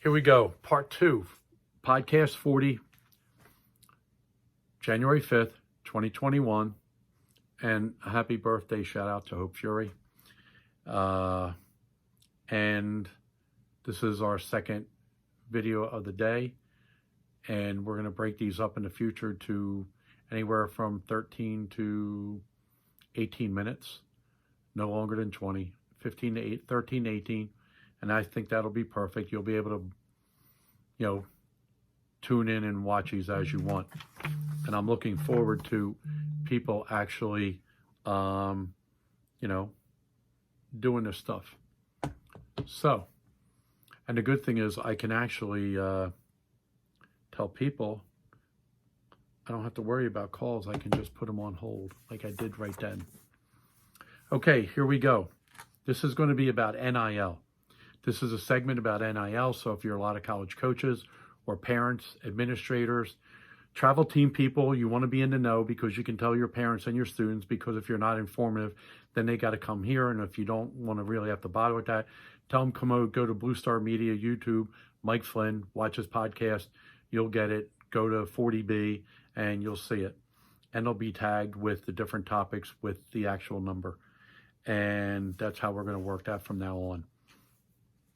Here we go. Part 2, podcast 40, January 5th, 2021. And a happy birthday shout out to Hope Fury. And this is our second video of the day. And we're going to break these up in the future to anywhere from 13 to 18 minutes. No longer than 20, 15 to 8, 13 to 18. And I think that'll be perfect. You'll be able to, tune in and watch these as you want. And I'm looking forward to people actually, doing this stuff. So, and the good thing is I can actually tell people I don't have to worry about calls. I can just put them on hold like I did right then. Okay, here we go. This is going to be about NIL. This is a segment about NIL, so if you're a lot of college coaches or parents, administrators, travel team people, you want to be in the know because you can tell your parents and your students, because if you're not informative, then they got to come here. And if you don't want to really have to bother with that, tell them come out, go to Blue Star Media, YouTube, Mike Flynn, watch his podcast. You'll get it. Go to 40B and you'll see it. And they'll be tagged with the different topics with the actual number. And that's how we're going to work that from now on.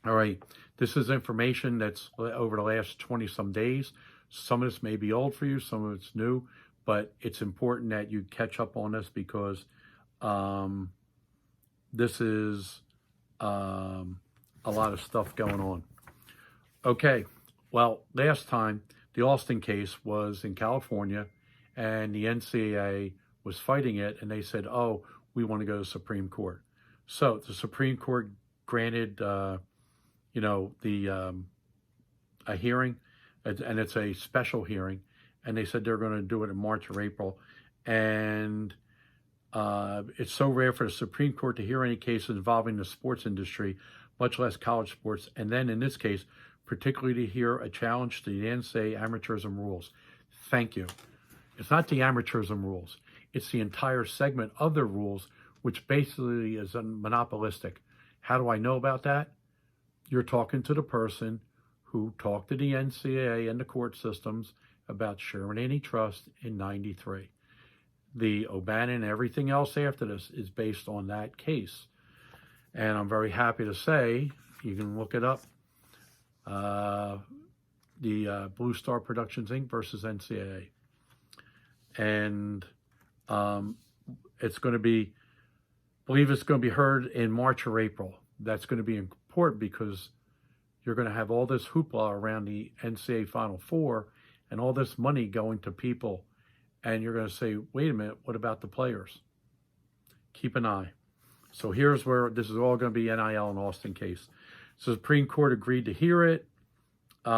All right, this is information that's over the last 20 some days. Some of this may be old for you, some of it's new, but it's important that you catch up on this because this is a lot of stuff going on. Okay, well, last time the Alston case was in California and the NCAA was fighting it, and they said, oh, we want to go to the Supreme Court. So the Supreme Court granted a hearing, and it's a special hearing, and they said they're going to do it in March or April. And it's so rare for the Supreme Court to hear any cases involving the sports industry, much less college sports. And then in this case, particularly to hear a challenge to the NCAA amateurism rules. Thank you. It's not the amateurism rules. It's the entire segment of the rules, which basically is monopolistic. How do I know about that? You're talking to the person who talked to the NCAA and the court systems about Sherman antitrust in '93. The O'Bannon and everything else after this is based on that case. And I'm very happy to say, you can look it up, the Blue Star Productions, Inc. versus NCAA. And it's going to be, I believe it's going to be heard in March or April. That's going to be important because you're going to have all this hoopla around the NCAA Final Four and all this money going to people. And you're going to say, wait a minute, what about the players? Keep an eye. So here's where this is all going to be NIL and Alston case. So the Supreme Court agreed to hear it. The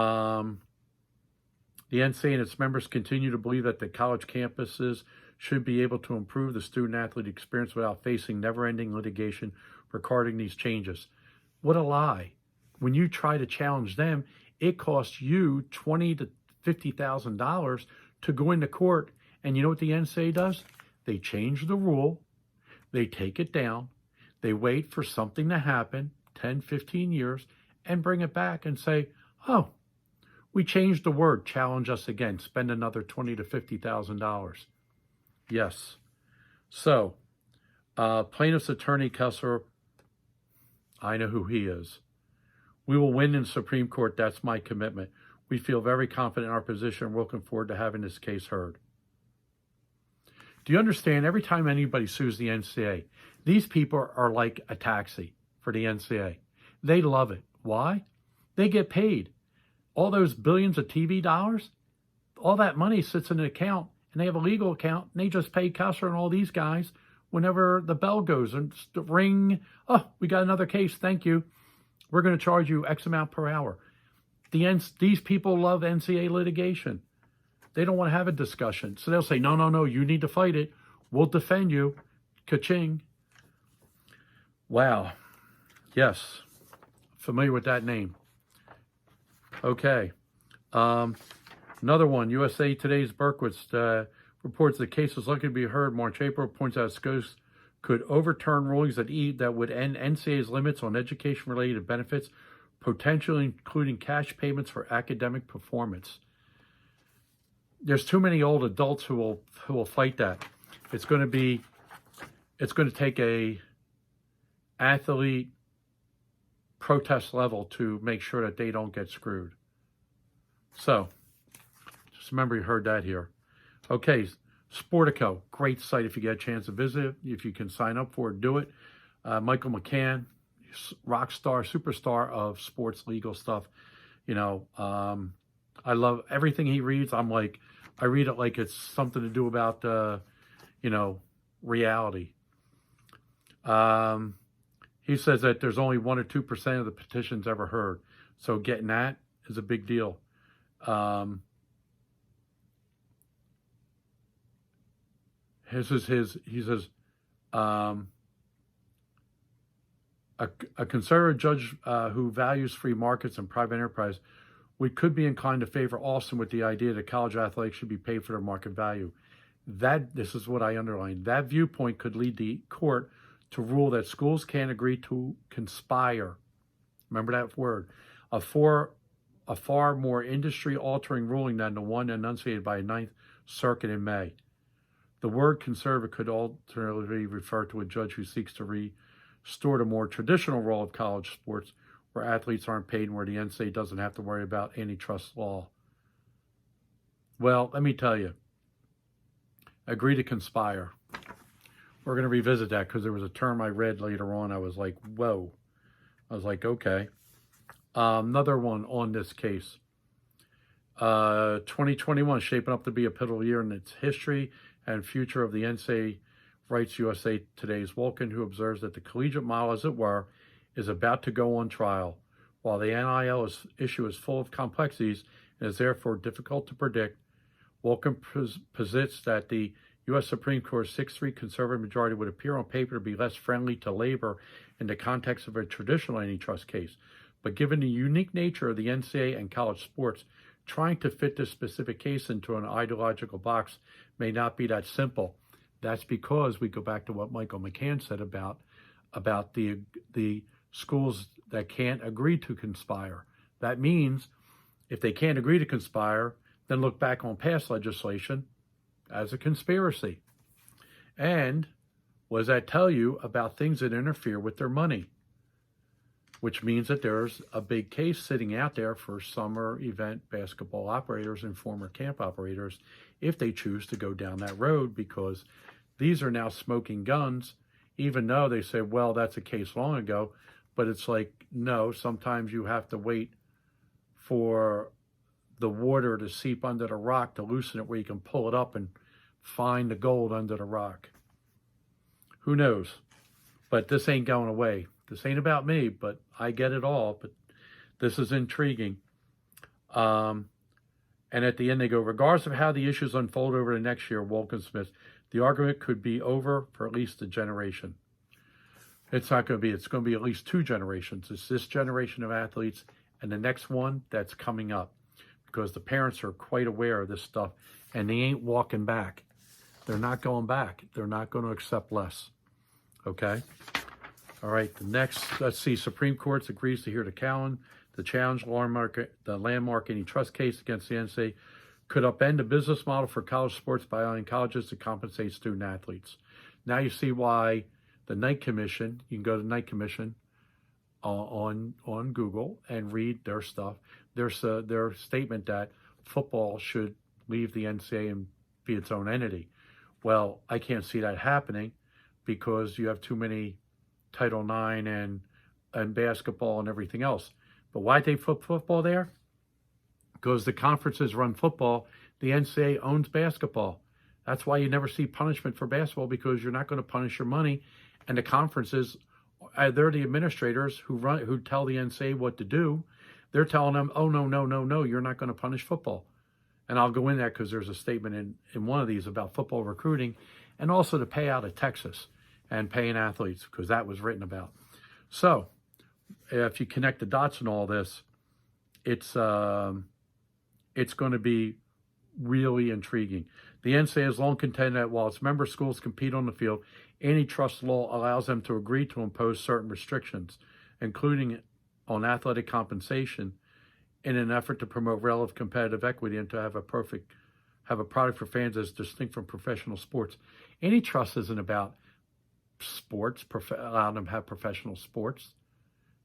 NCAA and its members continue to believe that the college campuses should be able to improve the student-athlete experience without facing never-ending litigation regarding these changes. What a lie. When you try to challenge them, it costs you $20,000 to $50,000 to go into court. And you know what the NCAA does? They change the rule. They take it down. They wait for something to happen, 10, 15 years, and bring it back and say, oh, we changed the word, challenge us again, spend another $20,000 to $50,000. Yes. So, plaintiff's attorney Kessler, I know who he is. We will win in the Supreme Court. That's my commitment. We feel very confident in our position. We're looking forward to having this case heard. Do you understand? Every time anybody sues the NCAA, these people are like a taxi for the NCAA. They love it. Why? They get paid. All those billions of TV dollars, all that money sits in an account, and they have a legal account, and they just pay Kessler and all these guys whenever the bell goes and ring. Oh, we got another case. Thank you. We're going to charge you X amount per hour. These people love NCAA litigation. They don't want to have a discussion. So they'll say, no, you need to fight it. We'll defend you. Ka-ching. Wow. Yes. Familiar with that name. Okay. Another one. USA Today's Berkowitz reports the case is likely to be heard March, April, points out Scopes could overturn rulings that would end NCAA's limits on education-related benefits potentially including cash payments for academic performance. There's too many old adults who will fight that. It's going to take a athlete protest level to make sure that they don't get screwed. So, just remember you heard that here. Okay, Sportico, great site if you get a chance to visit. If you can sign up for it, do it. Michael McCann, rock star, superstar of sports legal stuff. You know, I love everything he reads. I read it like it's something to do about, reality. He says that there's only 1 or 2% of the petitions ever heard. So getting that is a big deal. He says, a conservative judge who values free markets and private enterprise, we could be inclined to favor Alston with the idea that college athletics should be paid for their market value. This is what I underlined. That viewpoint could lead the court to rule that schools can't agree to conspire. Remember that word. A far more industry-altering ruling than the one enunciated by the Ninth Circuit in May. The word conservative could alternatively refer to a judge who seeks to restore the more traditional role of college sports, where athletes aren't paid and where the NCAA doesn't have to worry about antitrust law. Well, let me tell you, agree to conspire. We're going to revisit that because there was a term I read later on. I was like, whoa. I was like, okay. Another one on this case. 2021 shaping up to be a pivotal year in its history and future of the NCAA, writes USA Today's Wolkin, who observes that the collegiate model, as it were, is about to go on trial. While the NIL issue is full of complexities and is therefore difficult to predict, Wolkin posits that the U.S. Supreme Court's 6-3 conservative majority would appear on paper to be less friendly to labor in the context of a traditional antitrust case. But given the unique nature of the NCAA and college sports, trying to fit this specific case into an ideological box may not be that simple. That's because we go back to what Michael McCann said about the schools that can't agree to conspire. That means if they can't agree to conspire, then look back on past legislation as a conspiracy. And what does that tell you about things that interfere with their money? Which means that there's a big case sitting out there for summer event basketball operators and former camp operators if they choose to go down that road, because these are now smoking guns, even though they say, well, that's a case long ago. But it's like, no, sometimes you have to wait for the water to seep under the rock to loosen it where you can pull it up and find the gold under the rock. Who knows? But this ain't going away. This ain't about me, but I get it all. But this is intriguing. And at the end they go, regardless of how the issues unfold over the next year, Wolkin Smith, the argument could be over for at least a generation. It's not going to be. It's going to be at least 2 generations. It's this generation of athletes and the next one that's coming up, because the parents are quite aware of this stuff and they ain't walking back. They're not going back. They're not going to accept less. Okay? All right, the next, let's see, Supreme Court agrees to hear the challenge the landmark antitrust case against the NCAA could upend the business model for college sports by allowing colleges to compensate student athletes. Now you see why the Knight Commission, you can go to the Knight Commission on Google and read their stuff. There's their statement that football should leave the NCAA and be its own entity. Well, I can't see that happening because you have too many Title IX and basketball and everything else. But why they put football there? Because the conferences run football. The NCAA owns basketball. That's why you never see punishment for basketball, because you're not going to punish your money. And the conferences, they're the administrators who tell the NCAA what to do. They're telling them, oh, no, you're not going to punish football. And I'll go in that because there's a statement in one of these about football recruiting and also the payout of Texas and paying athletes, because that was written about. So if you connect the dots in all this, it's going to be really intriguing. The NCAA has long contended that while its member schools compete on the field, antitrust law allows them to agree to impose certain restrictions, including on athletic compensation in an effort to promote relative competitive equity and to have a product for fans that's distinct from professional sports. Antitrust isn't about sports, allowing them to have professional sports.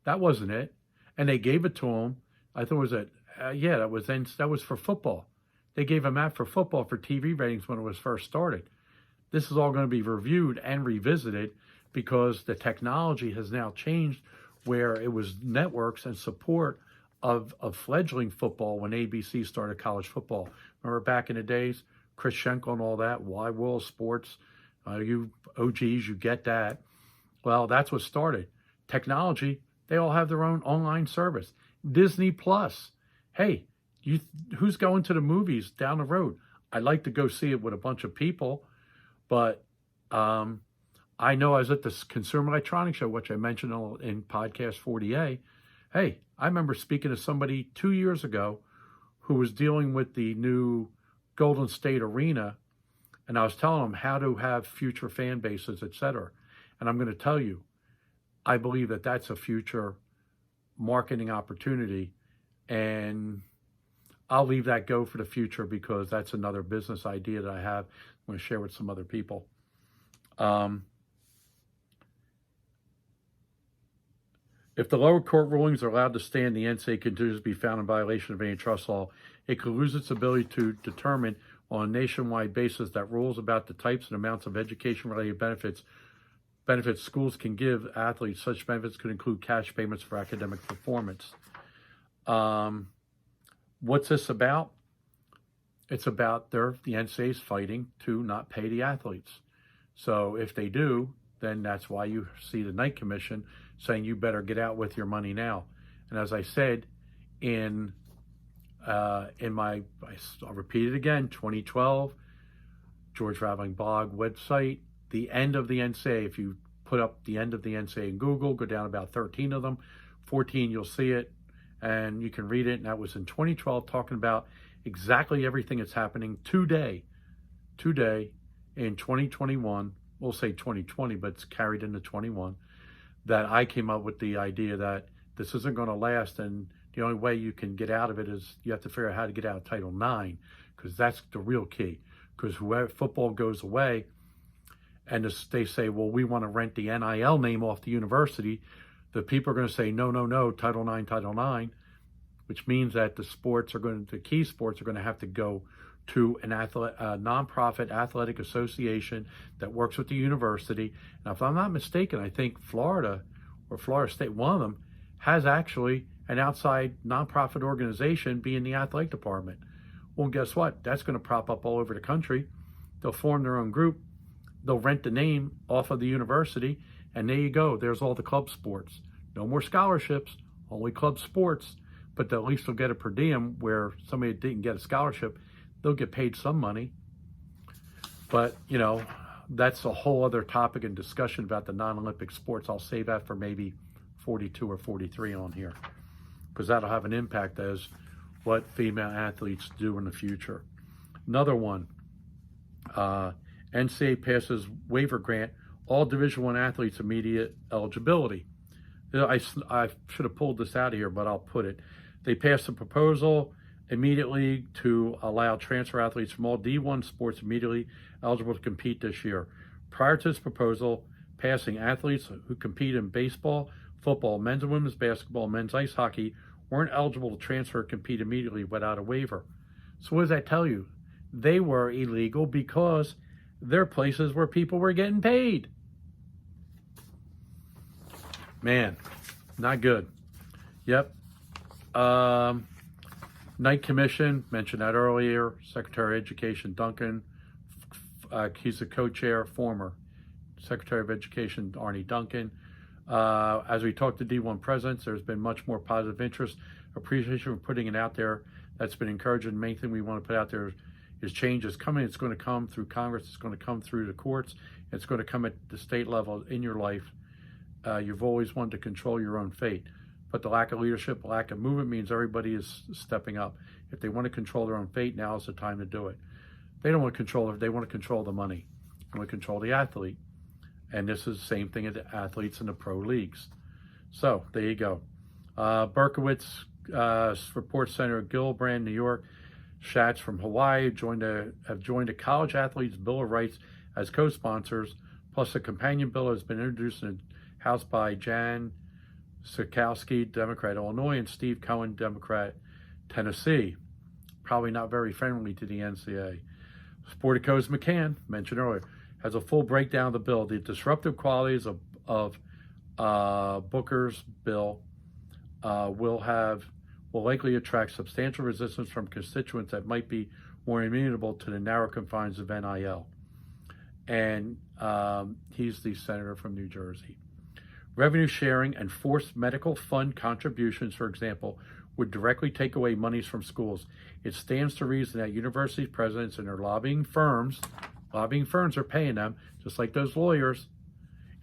That wasn't it. And they gave it to them. I thought that was for football. They gave them that for football for TV ratings when it was first started. This is all going to be reviewed and revisited because the technology has now changed, where it was networks and support of fledgling football when ABC started college football. Remember back in the days, Chris Schenkel and all that, Wide World Sports, you OGs, you get that. Well, that's what started. Technology, they all have their own online service. Disney Plus. Hey, who's going to the movies down the road? I'd like to go see it with a bunch of people, but I know I was at this Consumer Electronics Show, which I mentioned in podcast 40A. Hey, I remember speaking to somebody 2 years ago who was dealing with the new Golden State Arena, and I was telling them how to have future fan bases, etc. And I'm going to tell you, I believe that that's a future marketing opportunity, and I'll leave that go for the future because that's another business idea that I have. I'm going to share with some other people. If the lower court rulings are allowed to stand, the NCAA continues to be found in violation of antitrust law. It could lose its ability to determine on a nationwide basis that rules about the types and amounts of education-related benefits schools can give athletes. Such benefits could include cash payments for academic performance. What's this about? It's about the NCAA's fighting to not pay the athletes. So if they do, then that's why you see the Knight Commission saying you better get out with your money now. And as I said I'll repeat it again, 2012, George Raveling blog website, the end of the NCAA. If you put up the end of the NCAA in Google, go down about 13 of them, 14, you'll see it, and you can read it. And that was in 2012, talking about exactly everything that's happening today in 2021. We'll say 2020, but it's carried into 21. That I came up with the idea that this isn't going to last, and the only way you can get out of it is you have to figure out how to get out of Title IX, because that's the real key. Because whoever football goes away, and they say, well, we want to rent the NIL name off the university, the people are going to say, no, Title IX, which means that the key sports are going to have to go to a nonprofit athletic association that works with the university. Now, if I'm not mistaken, I think Florida or Florida State, one of them, has actually an outside nonprofit organization being the athletic department. Well, guess what? That's going to prop up all over the country. They'll form their own group. They'll rent the name off of the university, and there you go. There's all the club sports. No more scholarships, only club sports, but at least they'll get a per diem where somebody didn't get a scholarship, they'll get paid some money. But, that's a whole other topic and discussion about the non-Olympic sports. I'll save that for maybe 42 or 43 on here, because that'll have an impact as what female athletes do in the future. Another one, NCAA passes waiver grant, all Division I athletes immediate eligibility. I should have pulled this out of here, but I'll put it. They passed a proposal immediately to allow transfer athletes from all D1 sports immediately eligible to compete this year. Prior to this proposal passing, athletes who compete in baseball, football, men's and women's basketball, men's ice hockey weren't eligible to transfer or compete immediately without a waiver. So what does that tell you? They were illegal because they're places where people were getting paid. Man, not good. Yep. Knight Commission, mentioned that earlier. Secretary of Education Duncan, he's the co-chair, former Secretary of Education Arnie Duncan. As we talked to D1 presidents, there's been much more positive interest, appreciation for putting it out there. That's been encouraging. The main thing we want to put out there is change is coming. It's going to come through Congress. It's going to come through the courts. It's going to come at the state level in your life. You've always wanted to control your own fate. But the lack of leadership, lack of movement means everybody is stepping up. If they want to control their own fate, now is the time to do it. They don't want to control it. They want to control the money. They want to control the athlete. And this is the same thing at the athletes in the pro leagues. So there you go. Berkowitz, Report Center, Gillibrand, New York. Schatz from Hawaii have joined a college athletes' Bill of Rights as co-sponsors. Plus, a companion bill has been introduced in the House by Jan Sikowski, Democrat, Illinois, and Steve Cohen, Democrat, Tennessee. Probably not very friendly to the NCAA. Sportico's McCann, mentioned earlier, has a full breakdown of the bill. The disruptive qualities of Booker's bill will likely attract substantial resistance from constituents that might be more amenable to the narrow confines of NIL. And he's the senator from New Jersey. Revenue sharing and forced medical fund contributions, for example, would directly take away monies from schools. It stands to reason that university presidents and their lobbying firms are paying them, just like those lawyers.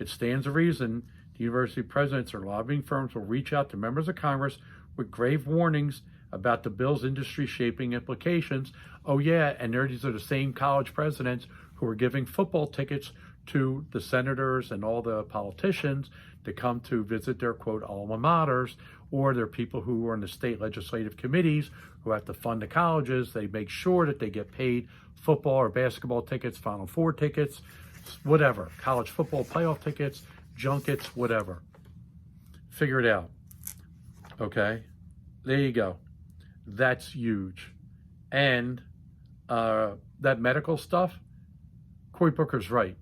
It stands to reason the university presidents or lobbying firms will reach out to members of Congress with grave warnings about the bill's industry-shaping implications. Oh yeah, and these are the same college presidents who are giving football tickets to the senators and all the politicians to come to visit their, quote, alma maters, or they're people who are in the state legislative committees who have to fund the colleges. They make sure that they get paid football or basketball tickets, Final Four tickets, whatever, college football playoff tickets, junkets, whatever. Figure it out. Okay? There you go. That's huge. And that medical stuff, Cory Booker's right.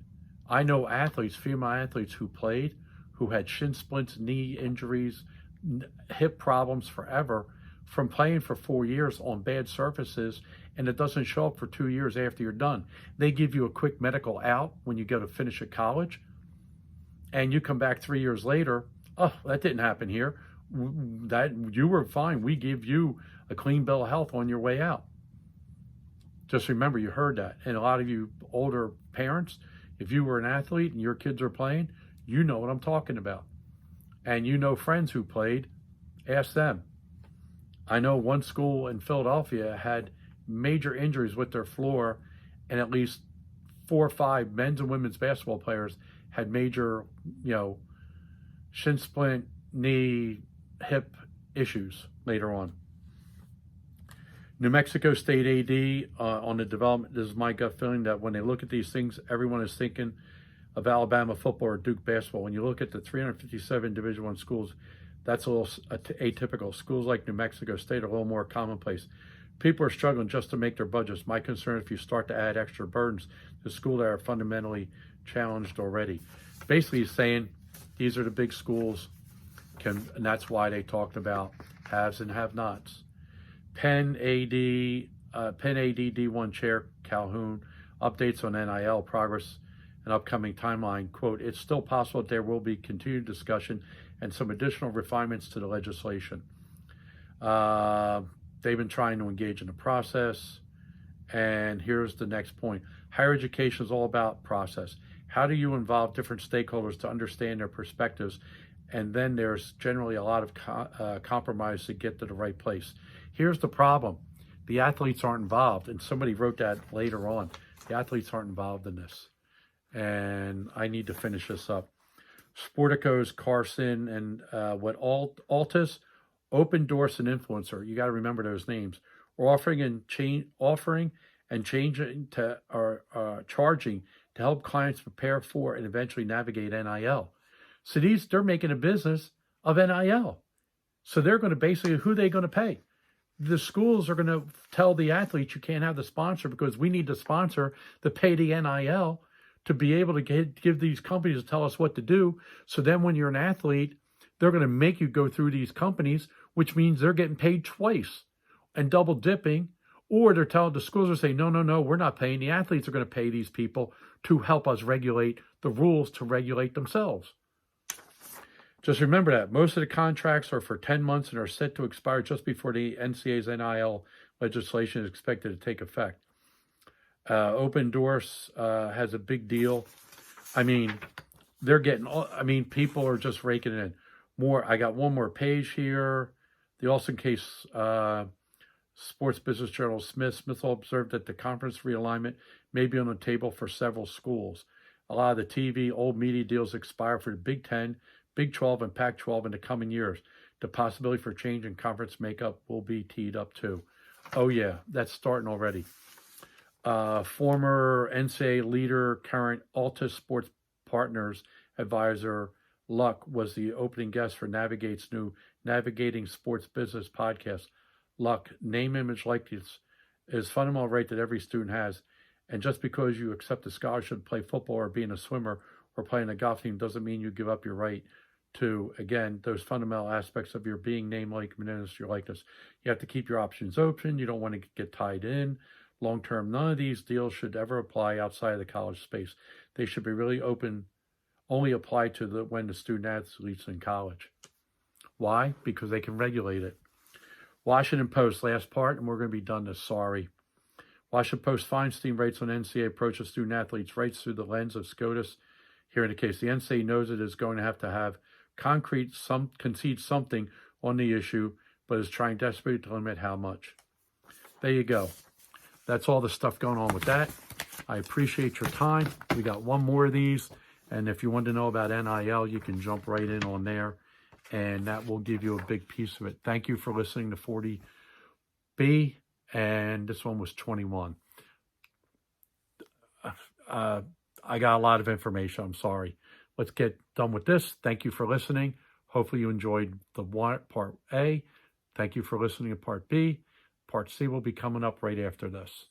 I know athletes, female athletes who played, who had shin splints, knee injuries, hip problems forever from playing for 4 years on bad surfaces, and it doesn't show up for 2 years after you're done. They give you a quick medical out when you go to finish at college, and you come back 3 years later, oh, that didn't happen here. That you were fine. We give you a clean bill of health on your way out. Just remember, you heard that. And a lot of you older parents, if you were an athlete and your kids are playing, you know what I'm talking about. And you know friends who played, ask them. I know one school in Philadelphia had major injuries with their floor, and at least 4 or 5 men's and women's basketball players had major, shin splint, knee, hip issues later on. New Mexico State AD on the development, this is my gut feeling that when they look at these things, everyone is thinking of Alabama football or Duke basketball. When you look at the 357 Division I schools, that's a little atypical. Schools like New Mexico State are a little more commonplace. People are struggling just to make their budgets. My concern, if you start to add extra burdens to schools that are fundamentally challenged already. Basically, he's saying these are the big schools, and that's why they talked about haves and have-nots. Penn AD D1 Chair Calhoun updates on NIL progress and upcoming timeline. Quote, it's still possible that there will be continued discussion and some additional refinements to the legislation. They've been trying to engage in the process. And here's the next point. Higher education is all about process. How do you involve different stakeholders to understand their perspectives? And then there's generally a lot of compromise to get to the right place. Here's the problem. The athletes aren't involved. And somebody wrote that later on. The athletes aren't involved in this. And I need to finish this up. Sportico's Carson and Altus, Open Doors and Influencer. You got to remember those names. We're offering and changing to charging to help clients prepare for and eventually navigate NIL. So they're making a business of NIL. So they're going to basically, who are they going to pay? The schools are going to tell the athletes you can't have the sponsor because we need the sponsor to pay the NIL to be able to give these companies to tell us what to do. So then when you're an athlete, they're going to make you go through these companies, which means they're getting paid twice and double dipping. Or they're telling the schools are saying, no, we're not paying. The athletes are going to pay these people to help us regulate the rules to regulate themselves. Just remember that. Most of the contracts are for 10 months and are set to expire just before the NCAA's NIL legislation is expected to take effect. Open Doors has a big deal. I mean, people are just raking it in. I got one more page here. The Alston case, Sports Business Journal Smith observed that the conference realignment may be on the table for several schools. A lot of the TV, old media deals expire for the Big Ten, Big 12, and Pac-12 in the coming years. The possibility for change in conference makeup will be teed up too. Oh yeah, that's starting already. Former NCAA leader, current Altus Sports Partners advisor Luck was the opening guest for Navigate's new Navigating Sports Business podcast. Luck, name, image, likeness is fundamental right that every student has. And just because you accept a scholarship to play football or being a swimmer or playing a golf team doesn't mean you give up your right to, again, those fundamental aspects of your being, name, likeness, your likeness. You have to keep your options open. You don't want to get tied in. Long term, none of these deals should ever apply outside of the college space. They should be really open, only apply to when the student athlete's in college. Why? Because they can regulate it. Washington Post, last part, and we're going to be done this, sorry. Washington Post Feinstein writes on NCAA approach of student athletes' rights through the lens of SCOTUS. Here in the case, the NCAA knows it is going to have concede something on the issue, but is trying desperately to limit how much. There you go. That's all the stuff going on with that. I appreciate your time. We got one more of these. And if you want to know about NIL, you can jump right in on there. And that will give you a big piece of it. Thank you for listening to 40B. And this one was 21. I got a lot of information. I'm sorry. Let's get done with this. Thank you for listening. Hopefully you enjoyed the part A. Thank you for listening to part B. Part C will be coming up right after this.